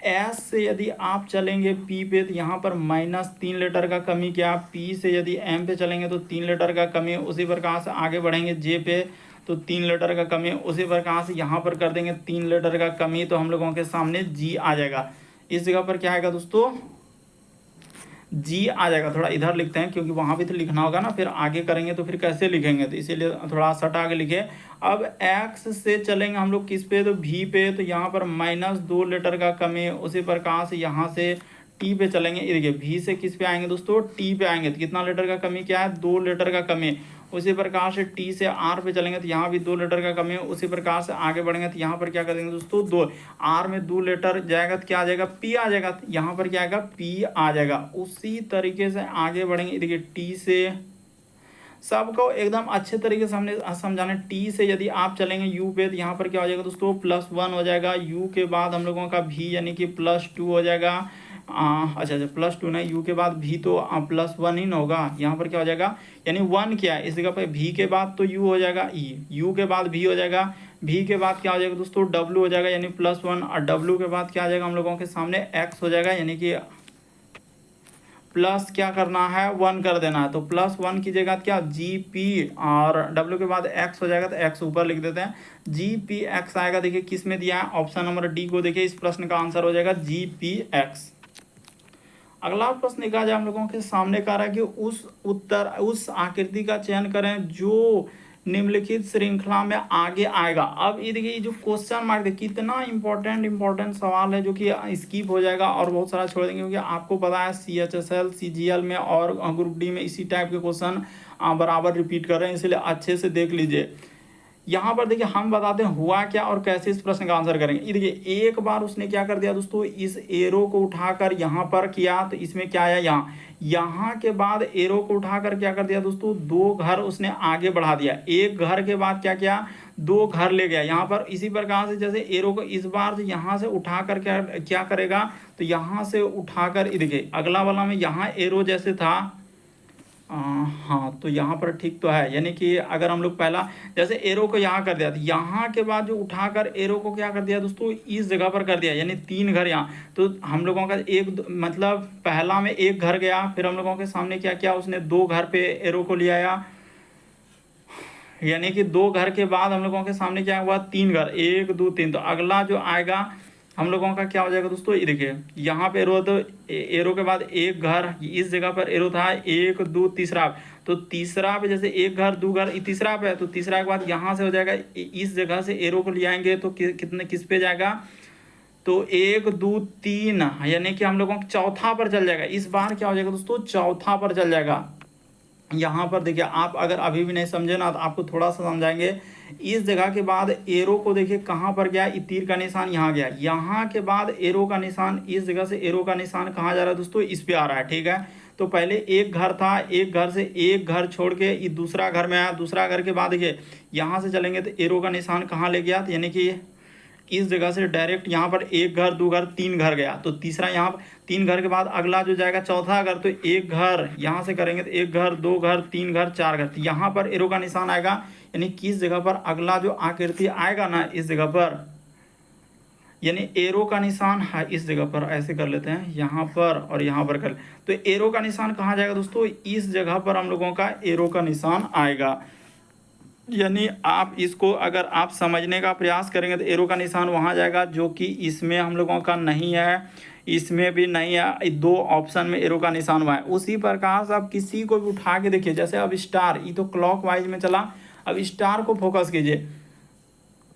एस से यदि आप चलेंगे पी पे तो यहाँ पर -3 लीटर का कमी क्या, पी से यदि एम पे चलेंगे तो 3 लीटर का कमी, उसी प्रकार से आगे बढ़ेंगे जे पे तो 3 लीटर का कमी, उसी प्रकार से यहाँ पर कर देंगे 3 लीटर का कमी, तो हम लोगों के सामने जी आ जाएगा। इस जगह पर क्या आएगा दोस्तों जी आ जाएगा। थोड़ा इधर लिखते हैं क्योंकि वहां भी तो लिखना होगा ना, फिर आगे करेंगे तो फिर कैसे लिखेंगे, तो इसीलिए थोड़ा सटा आगे लिखे। अब एक्स से चलेंगे हम लोग किस पे, तो भी पे, तो यहाँ पर -2 लीटर का कमी, उसी प्रकार से यहाँ से टी पे चलेंगे, ये देखिए भी से किस पे आएंगे दोस्तों टी पे आएंगे, तो कितना लीटर का कमी क्या है 2 लीटर का कमी। उसी प्रकार से टी से आर पे चलेंगे तो यहाँ भी 2 लीटर का कमी है, उसी प्रकार से आगे बढ़ेंगे तो यहाँ पर क्या कर देंगे दोस्तों 2, आर में 2 लीटर जाएगा तो क्या आ जाएगा पी आ जाएगा, तो यहाँ पर क्या आएगा पी आ जाएगा। उसी तरीके से आगे बढ़ेंगे, देखिए टी से सबको एकदम अच्छे तरीके से हमने समझाना। टी से यदि आप चलेंगे यू पे तो यहाँ पर क्या हो जाएगा दोस्तों +1 हो जाएगा, यू के बाद हम लोगों का भी यानी कि +2 हो जाएगा। अच्छा +2 नहीं, यू के बाद भी तो +1 ही ना होगा, यहाँ पर क्या हो जाएगा यानी 1 क्या है इस जगह पे, भी के बाद तो यू हो जाएगा ई, यू के बाद भी हो जाएगा, भी के बाद क्या हो जाएगा दोस्तों डब्ल्यू हो जाएगा यानी +1, और डब्ल्यू के बाद क्या आ जाएगा हम लोगों के सामने एक्स हो जाएगा, यानी कि प्लस क्या करना है 1 कर देना है, तो +1 की जगह क्या जी पी, और डब्ल्यू के बाद एक्स हो जाएगा तो एक्स ऊपर लिख देते हैं, जी पी एक्स आएगा। देखिए किस में दिया है ऑप्शन नंबर डी को, देखिए इस प्रश्न का आंसर हो जाएगा जी पी एक्स। अगला प्रश्न निकाला जाए हम लोगों के सामने कह रहा है कि उस आकृति का चयन करें जो निम्नलिखित श्रृंखला में आगे आएगा। अब ये देखिए जो क्वेश्चन मार्क देखिए कितना इंपॉर्टेंट सवाल है जो कि स्किप हो जाएगा और बहुत सारा छोड़ देंगे, क्योंकि आपको पता है CHSL CGL में और ग्रुप डी में इसी टाइप के क्वेश्चन बराबर रिपीट कर रहे हैं, इसलिए अच्छे से देख लीजिए। यहाँ पर देखिए हम बताते हैं हुआ क्या और कैसे इस प्रश्न का आंसर करेंगे। ये देखिए एक बार उसने क्या कर दिया दोस्तों, इस एरो को उठाकर यहाँ पर किया तो इसमें क्या आया यहाँ के बाद एरो को उठाकर क्या कर दिया दोस्तों 2 घर उसने आगे बढ़ा दिया, एक घर के बाद क्या किया 2 घर ले गया यहाँ पर। इसी प्रकार से जैसे एरो को इस बार यहाँ से उठाकर क्या करेगा, तो यहाँ से उठाकर देखिए अगला वाला में यहाँ एरो जैसे था, हाँ तो यहाँ पर ठीक तो है, यानी कि अगर हम लोग पहला जैसे एरो को यहाँ कर दिया तो यहाँ के बाद जो उठाकर एरो को क्या कर दिया दोस्तों इस जगह पर कर दिया, यानी 3 घर यहाँ, तो हम लोगों का एक मतलब पहला में 1 घर गया, फिर हम लोगों के सामने क्या किया उसने 2 घर पे एरो को ले आया, यानी कि 2 घर के बाद हम लोगों के सामने क्या हुआ, 3 घर, 1 2 3। तो अगला जो आएगा हम लोगों का क्या हो जाएगा दोस्तों, ये देखिए यहाँ पे एरो, तो एरो के बाद एक घर, इस जगह पर एरो था 1 2, तीसरा, तो तीसरा पे जैसे एक घर 2 घर, तीसरा पे है, तो तीसरा के बाद यहाँ से हो जाएगा, इस जगह से एरो को ले आएंगे तो कितने किस पे जाएगा, तो 1 2 3, यानी कि हम लोगों को चौथा पर चल जाएगा। इस बार क्या हो जाएगा दोस्तों, चौथा पर चल जाएगा। यहाँ पर देखिए, आप अगर अभी भी नहीं समझे ना तो आपको थोड़ा सा समझाएंगे। इस जगह के बाद एरो को देखिए कहाँ पर गया, तीर का निशान यहाँ गया, यहाँ के बाद एरो का निशान, इस जगह से एरो का निशान कहाँ जा रहा है दोस्तों, इस पे आ रहा है। ठीक है, तो पहले एक घर था, एक घर से एक घर छोड़ के ये दूसरा घर में आया, दूसरा घर के बाद देखिए यहाँ से चलेंगे तो एरो का निशान कहाँ ले गया, यानी कि इस जगह से डायरेक्ट यहाँ पर एक घर 2 घर 3 घर गया, तो तीसरा यहाँ पर 3 घर के बाद अगला जो जाएगा चौथा घर, तो एक घर यहाँ से करेंगे तो एक घर 2 घर 3 घर 4 घर, तो यहाँ पर एरो का निशान आएगा। यानी किस जगह पर अगला जो आकृति आएगा ना, इस जगह पर, यानी एरो का निशान है इस जगह पर, ऐसे कर लेते हैं यहाँ पर और यहाँ पर कर, तो एरो का निशान कहाँ जाएगा दोस्तों, इस जगह पर हम लोगों का एरो का निशान आएगा। यानी आप इसको अगर आप समझने का प्रयास करेंगे तो एरो का निशान वहाँ जाएगा, जो कि इसमें हम लोगों का नहीं है, इसमें भी नहीं है, 2 ऑप्शन में एरो का निशान हुआ है। उसी प्रकार से आप किसी को भी उठा के देखिए, जैसे अब स्टार, ये तो क्लॉकवाइज में चला, अब स्टार को फोकस कीजिए,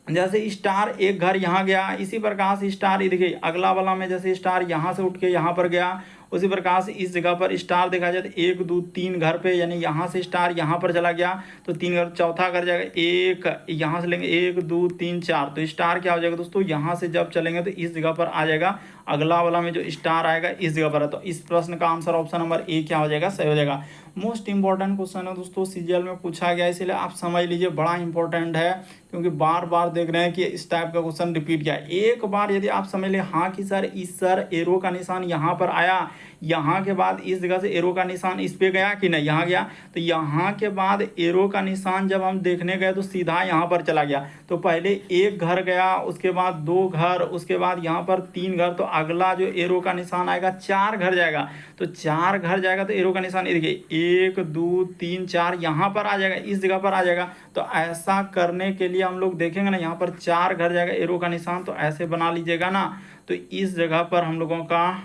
जैसे स्टार एक घर यहाँ गया, इसी प्रकार से स्टार, ये देखिए अगला वाला में जैसे स्टार यहाँ से उठ के यहाँ पर गया, उसी प्रकार से इस जगह पर स्टार देखा जाए तो 1 2 3 घर पे, यानी यहाँ से स्टार यहाँ पर चला गया तो 3 घर, चौथा घर जाएगा, एक यहाँ से लेंगे 1 2 3 4, तो स्टार क्या हो जाएगा दोस्तों, यहाँ से जब चलेंगे तो इस जगह पर आ जाएगा, अगला वाला में जो स्टार आएगा इस जगह पर है। तो इस प्रश्न का आंसर ऑप्शन नंबर ए क्या हो जाएगा, सही हो जाएगा। मोस्ट इंपॉर्टेंट क्वेश्चन है दोस्तों, सीजीएल में पूछा गया, इसलिए आप समझ लीजिए, बड़ा इंपॉर्टेंट है, क्योंकि बार बार देख रहे हैं कि इस टाइप का क्वेश्चन रिपीट किया। एक बार यदि आप समझ ले हाँ कि सर इस सर एरो का निशान यहाँ पर आया, यहाँ के बाद इस जगह से एरो का निशान इस पे गया कि नहीं, यहाँ गया, तो यहाँ के बाद एरो का निशान जब हम देखने गए तो सीधा यहाँ पर चला गया, तो पहले एक घर गया, उसके बाद 2 घर, उसके बाद यहाँ पर 3 घर, तो अगला जो एरो का निशान आएगा 4 घर जाएगा, तो 4 घर जाएगा तो एरो का निशान ये देखिए 1 2 3 4 यहाँ पर आ जाएगा, इस जगह पर आ जाएगा। तो ऐसा करने के लिए हम लोग देखेंगे ना, यहाँ पर 4 घर जाएगा एरो का निशान, तो ऐसे बना लीजिएगा ना, तो इस जगह पर हम लोगों का,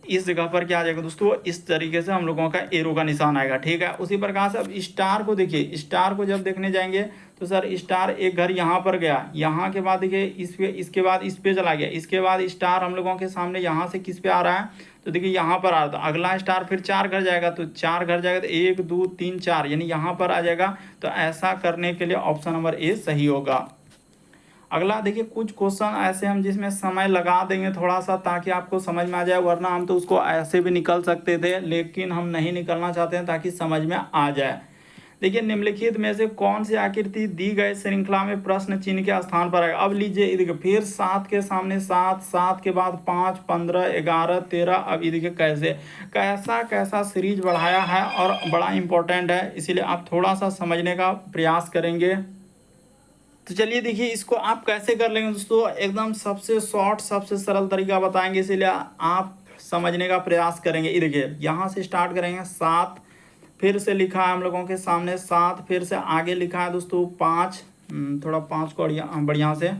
इस जगह पर क्या आ जाएगा दोस्तों, इस तरीके से हम लोगों का एरो का निशान आएगा। ठीक है, उसी प्रकार से अब स्टार को देखिए, स्टार को जब देखने जाएंगे तो सर स्टार एक घर यहाँ पर गया, यहाँ के बाद देखिए इस पे, इसके बाद इस पे चला गया, इसके बाद स्टार हम लोगों के सामने यहाँ से किस पे आ रहा है, तो देखिए यहाँ पर आ रहा था, अगला स्टार फिर 4 घर जाएगा, तो 4 घर जाएगा तो 1 2 3 4, यानी यहाँ पर आ जाएगा। तो ऐसा करने के लिए ऑप्शन नंबर ए सही होगा। अगला देखिए, कुछ क्वेश्चन ऐसे हम जिसमें समय लगा देंगे थोड़ा सा, ताकि आपको समझ में आ जाए, वरना हम तो उसको ऐसे भी निकल सकते थे, लेकिन हम नहीं निकलना चाहते हैं, ताकि समझ में आ जाए। देखिए, निम्नलिखित में से कौन सी आकृति दी गई श्रृंखला में प्रश्न चिन्ह के स्थान पर आएगा। अब लीजिए, देखिए फिर 7 के सामने 7, 7 के बाद 5, 15, 11, 13। अब ये देखिए कैसे कैसा कैसा सीरीज बढ़ाया है, और बड़ा इंपॉर्टेंट है, इसीलिए आप थोड़ा सा समझने का प्रयास करेंगे। तो चलिए देखिए, इसको आप कैसे कर लेंगे दोस्तों, एकदम सबसे शॉर्ट सबसे सरल तरीका बताएंगे, इसीलिए आप समझने का प्रयास करेंगे। ये देखिए, यहाँ से स्टार्ट करेंगे 7, फिर से लिखा है हम लोगों के सामने 7, फिर से आगे लिखा है दोस्तों 5, थोड़ा 5 को बढ़िया से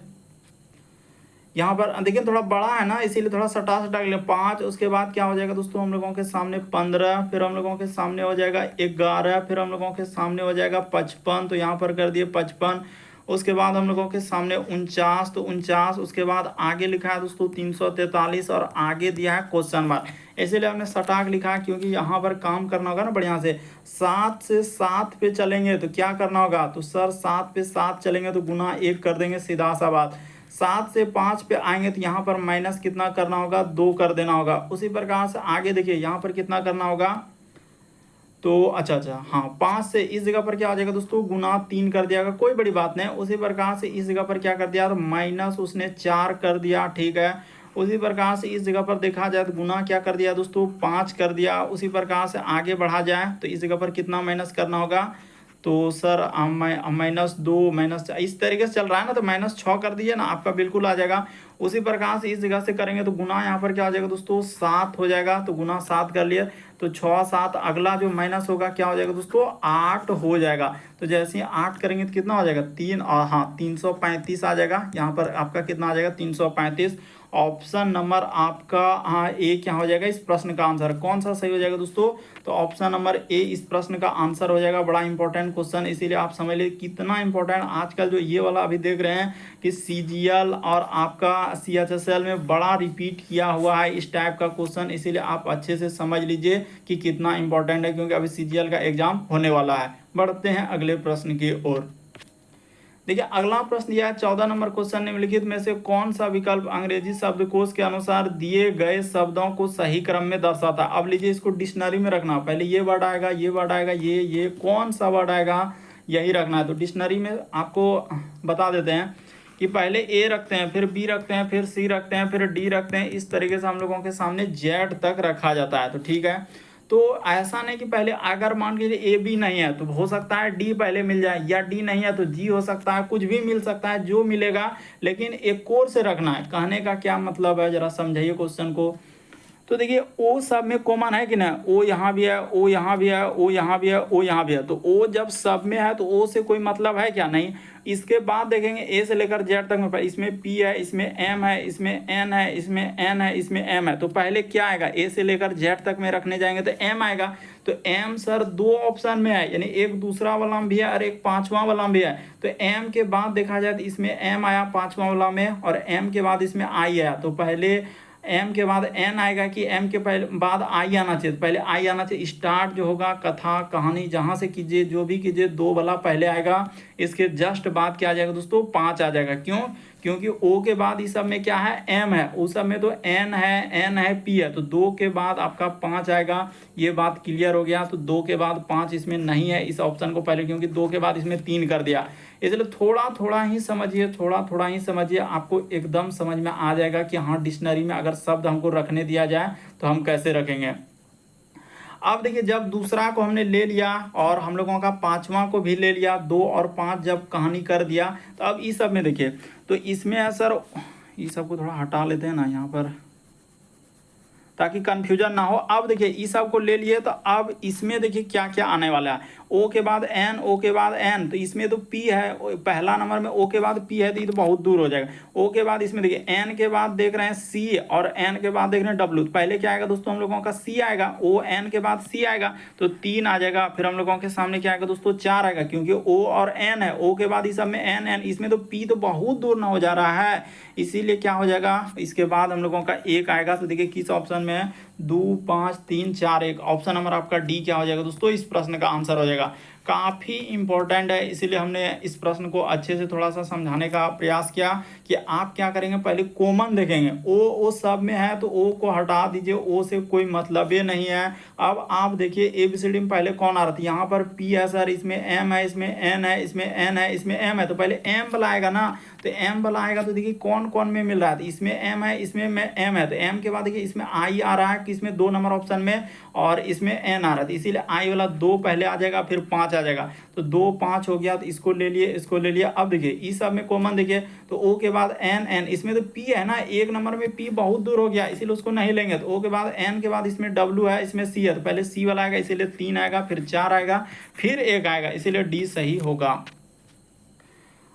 यहाँ पर देखिए थोड़ा बड़ा है ना, इसीलिए थोड़ा सटा सटा के लिए 5। उसके बाद क्या हो जाएगा दोस्तों, हम लोगों के सामने 15, फिर हम लोगों के सामने हो जाएगा 11, फिर हम लोगों के सामने हो जाएगा 55, तो यहाँ पर कर दिए 55। उसके बाद हम लोगों के सामने 49, तो 49। उसके बाद आगे लिखा है दोस्तों 343, और आगे दिया है क्वेश्चन मार्क, इसीलिए हमने सटाक लिखा है, क्योंकि यहाँ पर काम करना होगा ना बढ़िया से। 7 से 7 पे चलेंगे तो क्या करना होगा, तो सर 7 पे 7 चलेंगे तो गुना 1 कर देंगे, सीधा सा बात। 7 से 5 पे आएंगे तो यहाँ पर माइनस कितना करना होगा, 2 कर देना होगा। उसी प्रकार से आगे देखिए यहाँ पर कितना करना होगा, तो अच्छा हाँ 5 से इस जगह पर क्या हो जाएगा दोस्तों, गुना 3 कर दिया, कोई बड़ी बात नहीं। उसी प्रकार से इस जगह पर क्या कर दिया, तो माइनस उसने 4 कर दिया, ठीक है। उसी प्रकार से इस जगह पर देखा जाए तो गुना क्या कर दिया दोस्तों, 5 कर दिया। उसी प्रकार से आगे बढ़ा जाए तो इस जगह पर कितना माइनस करना होगा, तो सर -2 माइनस इस तरीके से चल रहा है ना, तो -6 कर दीजिए ना, आपका बिल्कुल आ जाएगा। उसी प्रकार से इस जगह से करेंगे तो गुना यहाँ पर क्या हो जाएगा दोस्तों, 7 हो जाएगा, तो गुना 7 कर लिए। तो 6 7 अगला जो माइनस होगा क्या हो जाएगा दोस्तों 8 हो जाएगा। तो जैसे ही 8 करेंगे तो कितना हो जाएगा 3 और हाँ 335 आ जाएगा। यहाँ पर आपका कितना आ जाएगा 335। ऑप्शन नंबर आपका हाँ ए क्या हो जाएगा इस प्रश्न का आंसर। कौन सा सही हो जाएगा दोस्तों, तो ऑप्शन नंबर ए इस प्रश्न का आंसर हो जाएगा। बड़ा इंपॉर्टेंट क्वेश्चन, इसीलिए आप समझ लीजिए कितना इंपॉर्टेंट आजकल जो ये वाला अभी देख रहे हैं कि सीजीएल और आपका सीएचएसएल में बड़ा रिपीट किया हुआ है इस टाइप का क्वेश्चन, इसीलिए आप अच्छे से समझ लीजिए कि कितना इंपॉर्टेंट है, क्योंकि अभी सीजीएल का एग्जाम होने वाला है। बढ़ते हैं अगले प्रश्न की ओर। देखिए अगला प्रश्न यह है 14 नंबर क्वेश्चन, निम्नलिखित में से कौन सा विकल्प अंग्रेजी शब्दकोश के अनुसार दिए गए शब्दों को सही क्रम में दर्शाता है। अब लीजिए इसको डिक्शनरी में रखना, पहले ये वर्ड आएगा, ये वर्ड आएगा, ये कौन सा वर्ड आएगा यही रखना है। तो डिक्शनरी में आपको बता देते हैं कि पहले ए रखते हैं, फिर बी रखते हैं, फिर सी रखते हैं, फिर डी रखते हैं। इस तरीके से हम लोगों के सामने जेड तक रखा जाता है। तो ठीक है, तो ऐसा नहीं कि पहले अगर मान लीजिए ए बी नहीं है तो हो सकता है डी पहले मिल जाए, या डी नहीं है तो जी हो सकता है, कुछ भी मिल सकता है जो मिलेगा, लेकिन एक कोर से रखना है। कहने का क्या मतलब है जरा समझाइए क्वेश्चन को। तो देखिए ओ सब में कॉमन है कि ना, ओ यहाँ भी है, ओ यहाँ भी है, ओ यहाँ भी है, ओ यहाँ भी है। तो ओ जब सब में है तो ओ से कोई मतलब है क्या, नहीं। इसके बाद देखेंगे ए से लेकर जेड तक में, इसमें पी है, इसमें एम है, इसमें एन है, इसमें एन है, इसमें एम है। तो पहले क्या आएगा, ए से लेकर जेड तक में रखने जाएंगे तो एम आएगा। तो एम सर दो ऑप्शन में है, यानी एक दूसरा वाला भी है और एक पांचवा वाला भी है। तो एम के बाद देखा जाए तो इसमें एम आया पांचवा वाला में, और एम के बाद इसमें आई आया। तो पहले एम के बाद एन आएगा कि एम के पहले बाद आई आना चाहिए, तो पहले आई आना चाहिए। स्टार्ट जो होगा कथा कहानी जहाँ से कीजिए जो भी कीजिए, दो वाला पहले आएगा, इसके जस्ट बाद क्या आ जाएगा दोस्तों 5 आ जाएगा। क्यों, क्योंकि ओ के बाद इस सब में क्या है एम है, उस सब में तो एन है पी है। तो 2 के बाद आपका 5 आएगा, ये बात क्लियर हो गया। तो 2 के बाद 5 इसमें नहीं है इस ऑप्शन को पहले, क्योंकि 2 के बाद इसमें 3 कर दिया। इसलिए थोड़ा थोड़ा ही समझिए, थोड़ा थोड़ा ही समझिए, आपको एकदम समझ में आ जाएगा कि हाँ डिक्शनरी में अगर शब्द हमको रखने दिया जाए तो हम कैसे रखेंगे। अब देखिए जब दूसरा को हमने ले लिया और हम लोगों का पांचवा को भी ले लिया, 2 और 5 जब कहानी कर दिया, तो अब इस सब में देखिए, तो इसमें है सर, इस सब को थोड़ा हटा लेते हैं ना यहाँ पर ताकि कंफ्यूजन ना हो। अब देखिए इस सब को ले लिए, तो अब इसमें देखिए क्या क्या आने वाला है। ओ के बाद एन, ओ के बाद एन, तो इसमें तो पी है, पहला नंबर में ओ के बाद पी है तो ये तो बहुत दूर हो जाएगा। ओ के बाद इसमें देखिए एन के बाद देख रहे हैं सी, और एन के बाद देख रहे हैं डब्ल्यू। तो पहले क्या आएगा दोस्तों हम लोगों का सी आएगा, ओ एन के बाद सी आएगा तो 3 आ जाएगा। फिर हम लोगों के सामने क्या आएगा दोस्तों 4 आएगा, क्योंकि ओ और एन है। ओ के बाद इस सब में एन एन, इसमें तो पी तो बहुत दूर ना हो जा रहा है, इसीलिए क्या हो जाएगा इसके बाद हम लोगों का 1 आएगा। तो देखिए किस ऑप्शन में है 2 5 3 4 1, ऑप्शन नंबर आपका डी क्या हो जाएगा दोस्तों इस प्रश्न का आंसर हो जाएगा। काफ़ी इंपॉर्टेंट है, इसीलिए हमने इस प्रश्न को अच्छे से थोड़ा सा समझाने का प्रयास किया कि आप क्या करेंगे, पहले कॉमन देखेंगे। ओ सब में है तो ओ को हटा दीजिए, ओ से कोई मतलब ही नहीं है। अब आप देखिए एबीसीडी में पहले कौन आ रहा था, यहाँ पर पी है सर, इसमें एम है, इसमें एन है, इसमें एन है, इसमें एम है। तो पहले एम वाला आएगा ना, तो एम वाला आएगा तो देखिए कौन कौन में मिल रहा है, तो इसमें एम है, इसमें में एम है। तो एम के बाद देखिए इसमें आई आ रहा है कि इसमें 2 नंबर ऑप्शन में, और इसमें एन आ रहा है, तो इसीलिए आई वाला 2 पहले आ जाएगा, फिर 5 आ जाएगा। तो 2 5 हो गया, तो इसको ले लिए, इसको ले लिया। अब देखिए इस सब में कॉमन देखिए, तो ओ के बाद एन एन, इसमें तो पी है ना, 1 नंबर में पी बहुत दूर हो गया, इसीलिए उसको नहीं लेंगे। तो ओ के बाद एन के बाद इसमें डब्ल्यू है, इसमें सी है, तो पहले सी वाला आएगा, इसीलिए 3 आएगा, फिर 4 आएगा, फिर 1 आएगा, इसीलिए डी सही होगा।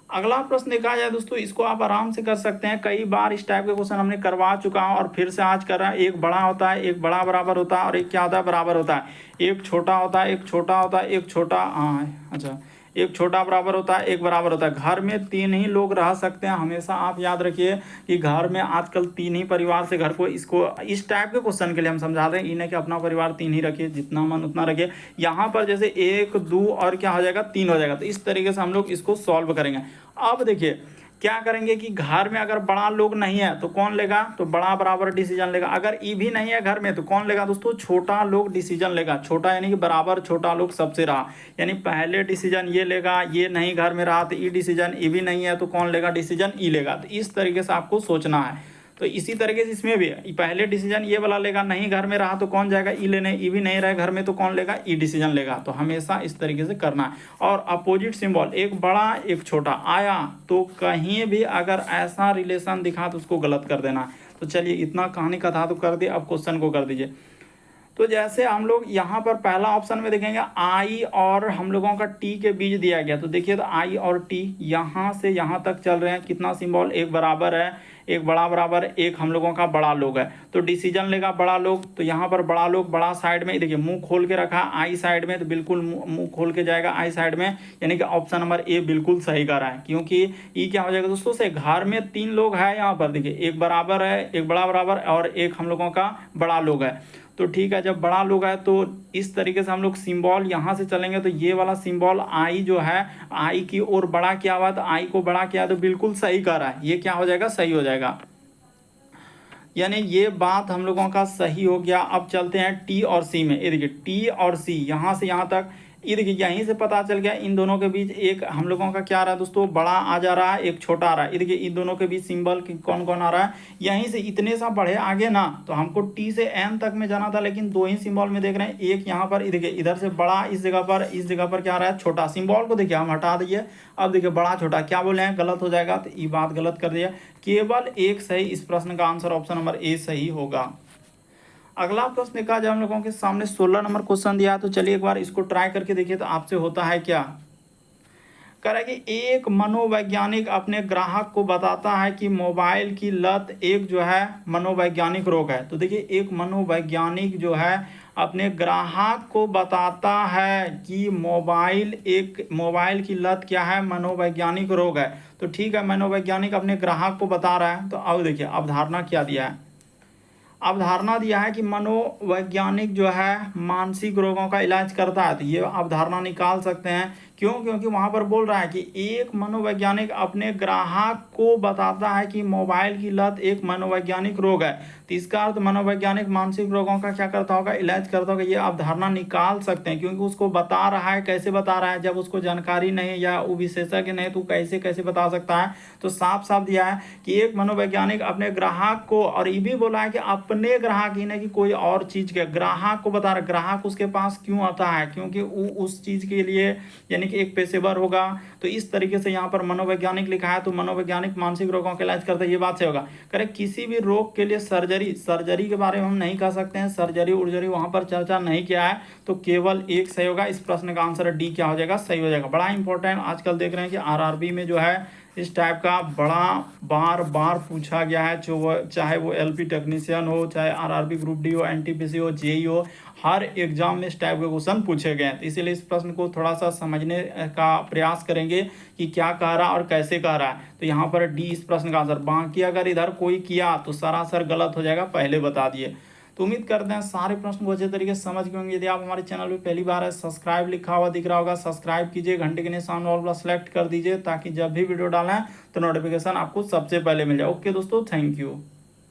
अगला प्रश्न देखा जाए दोस्तों, इसको आप आराम से कर सकते हैं, कई बार इस टाइप के क्वेश्चन हमने करवा चुका हूं और फिर से आज कर रहा है। एक बड़ा होता है, एक बड़ा बराबर होता है, और एक क्या होता है बराबर होता है। एक छोटा होता है, एक छोटा होता है, एक छोटा अच्छा एक छोटा बराबर होता है, एक बराबर होता है। घर में 3 ही लोग रह सकते हैं, हमेशा आप याद रखिए कि घर में आजकल 3 ही परिवार से घर को, इसको इस टाइप के क्वेश्चन के लिए हम समझा रहे हैं। इन्हें कि अपना परिवार 3 ही रखिए, जितना मन उतना रखिए। यहाँ पर जैसे 1 2 और क्या हो जाएगा 3 हो जाएगा, तो इस तरीके से हम लोग इसको सॉल्व करेंगे। अब देखिए क्या करेंगे कि घर में अगर बड़ा लोग नहीं है तो कौन लेगा, तो बड़ा बराबर डिसीजन लेगा। अगर ई भी नहीं है घर में तो कौन लेगा दोस्तों, छोटा लोग डिसीजन लेगा। छोटा यानी कि बराबर छोटा लोग सबसे रहा, यानी पहले डिसीजन ये लेगा, ये नहीं घर में रहा तो ई डिसीजन, ई भी नहीं है तो कौन लेगा डिसीजन, ई लेगा। तो इस तरीके से आपको सोचना है। तो इसी तरीके से इसमें भी पहले डिसीजन ये वाला लेगा, नहीं घर में रहा तो कौन जाएगा ई लेने, ई भी नहीं रहे घर में तो कौन लेगा ई डिसीजन लेगा। तो हमेशा इस तरीके से करना है। और अपोजिट सिंबल, एक बड़ा एक छोटा आया तो कहीं भी अगर ऐसा रिलेशन दिखा तो उसको गलत कर देना। तो चलिए इतना कहानी का था तो कर दिए, अब क्वेश्चन को कर दीजिए। तो जैसे हम लोग यहाँ पर पहला ऑप्शन में देखेंगे आई और हम लोगों का टी के बीच दिया गया, तो देखिए तो आई और टी यहाँ से यहाँ तक चल रहे हैं, कितना सिंबल, एक बराबर है, एक बड़ा बराबर, एक हम लोगों का बड़ा लोग है, तो डिसीजन लेगा बड़ा लोग। तो यहाँ पर बड़ा लोग बड़ा साइड में, देखिए मुंह खोल के रखा आई साइड में, तो बिल्कुल मुंह खोल के जाएगा आई साइड में, यानी कि ऑप्शन नंबर ए बिल्कुल सही कर रहा है। क्योंकि ये क्या हो जाएगा दोस्तों से, घर में 3 लोग हैं, यहाँ पर देखिए एक बराबर है, एक बड़ा बराबर और एक हम लोगों का बड़ा लोग है। तो ठीक है, जब बड़ा लोग है तो इस तरीके से हम लोग सिंबल यहाँ से चलेंगे, तो ये वाला सिंबल आई जो है आई की ओर बड़ा किया हुआ, तो आई को बड़ा किया तो बिल्कुल सही कर रहा है, ये क्या हो जाएगा, सही हो जाएगा, यानी ये बात हम लोगों का सही हो गया। अब चलते हैं टी और सी में। ये देखिए टी और सी यहाँ से यहाँ तक, ये देखिए यहीं से पता चल गया इन दोनों के बीच एक हम लोगों का क्या आ रहा है दोस्तों, बड़ा आ जा रहा है, एक छोटा आ रहा है। ये देखिए इन दोनों के बीच सिंबल कौन कौन आ रहा है, यहीं से इतने सा बढ़े आगे ना, तो हमको टी से एन तक में जाना था, लेकिन 2 ही सिंबल में देख रहे हैं, एक यहाँ पर, देखिए इधर से बड़ा, इस जगह पर क्या आ रहा है, छोटा। सिंबल को देखिए हम हटा दिए, अब देखिए बड़ा छोटा क्या बोले हैं, गलत हो जाएगा, तो ये बात गलत कर दिया। केवल एक सही, इस प्रश्न का आंसर ऑप्शन नंबर ए सही होगा। अगला प्रश्न देखा जाए, हम लोगों के सामने 16 नंबर क्वेश्चन दिया है, तो चलिए एक बार इसको ट्राई करके देखिए तो आपसे होता है क्या। कह रहा है कि एक मनोवैज्ञानिक अपने ग्राहक को बताता है कि मोबाइल की लत एक जो है मनोवैज्ञानिक रोग है। तो देखिए एक मनोवैज्ञानिक जो है अपने ग्राहक को बताता है कि मोबाइल की लत क्या है, मनोवैज्ञानिक रोग है। तो ठीक है, मनोवैज्ञानिक अपने ग्राहक को बता रहा है, तो अब देखिए अवधारणा क्या दिया है। अवधारणा दिया है कि मनोवैज्ञानिक जो है मानसिक रोगों का इलाज करता है, तो ये अवधारणा निकाल सकते हैं। क्यों, क्योंकि वहां पर बोल रहा है कि एक मनोवैज्ञानिक अपने ग्राहक को बताता है कि मोबाइल की लत एक मनोवैज्ञानिक रोग है, तो इसका अर्थ मनोवैज्ञानिक मानसिक रोगों का क्या करता होगा, इलाज करता होगा। ये अवधारणा निकाल सकते हैं, क्योंकि उसको बता रहा है, कैसे बता रहा है, जब उसको जानकारी नहीं या वो विशेषज्ञ नहीं तो कैसे कैसे बता सकता है। तो साफ साफ दिया है कि एक मनोवैज्ञानिक अपने ग्राहक को, और ये भी बोला है कि अपने ग्राहक ही नहीं कि कोई और चीज के ग्राहक को बता रहा है। ग्राहक उसके पास क्यों आता है, क्योंकि वो उस चीज के लिए यानी कि एक पेशेवर होगा। तो इस तरीके से यहाँ पर मनोवैज्ञानिक लिखा है, तो मनोवैज्ञानिक मानसिक रोगों का इलाज करता है, ये बात से होगा। करे किसी भी रोग के लिए सर्जरी के बारे में हम नहीं कह सकते हैं, सर्जरी उर्जरी वहां पर चर्चा नहीं किया है, तो केवल एक सही होगा। इस प्रश्न का आंसर डी क्या हो जाएगा, सही हो जाएगा। बड़ा इंपॉर्टेंट आजकल देख रहे हैं कि आरआरबी में जो है इस टाइप का बड़ा बार बार पूछा गया है, चाहे वो एलपी टेक्नीशियन हो, चाहे आरआरबी ग्रुप डी हो, एनटीपीसी हो, जेई हो, हर एग्जाम में इस टाइप के क्वेश्चन पूछे गए हैं। तो इसीलिए इस प्रश्न को थोड़ा सा समझने का प्रयास करेंगे कि क्या कह रहा है और कैसे कह रहा है। तो यहाँ पर डी इस प्रश्न का आंसर। बाकी अगर इधर कोई किया तो सरासर गलत हो जाएगा, पहले बता दिए। तो उम्मीद करते हैं सारे प्रश्न को अच्छे तरीके से समझ गए होंगे। यदि आप हमारे चैनल पे पहली बार है, सब्सक्राइब लिखा हुआ दिख रहा होगा, सब्सक्राइब कीजिए, घंटे के निशान ऑल वाला सेलेक्ट कर दीजिए, ताकि जब भी वीडियो डालें तो नोटिफिकेशन आपको सबसे पहले मिल जाए। ओके दोस्तों, थैंक यू।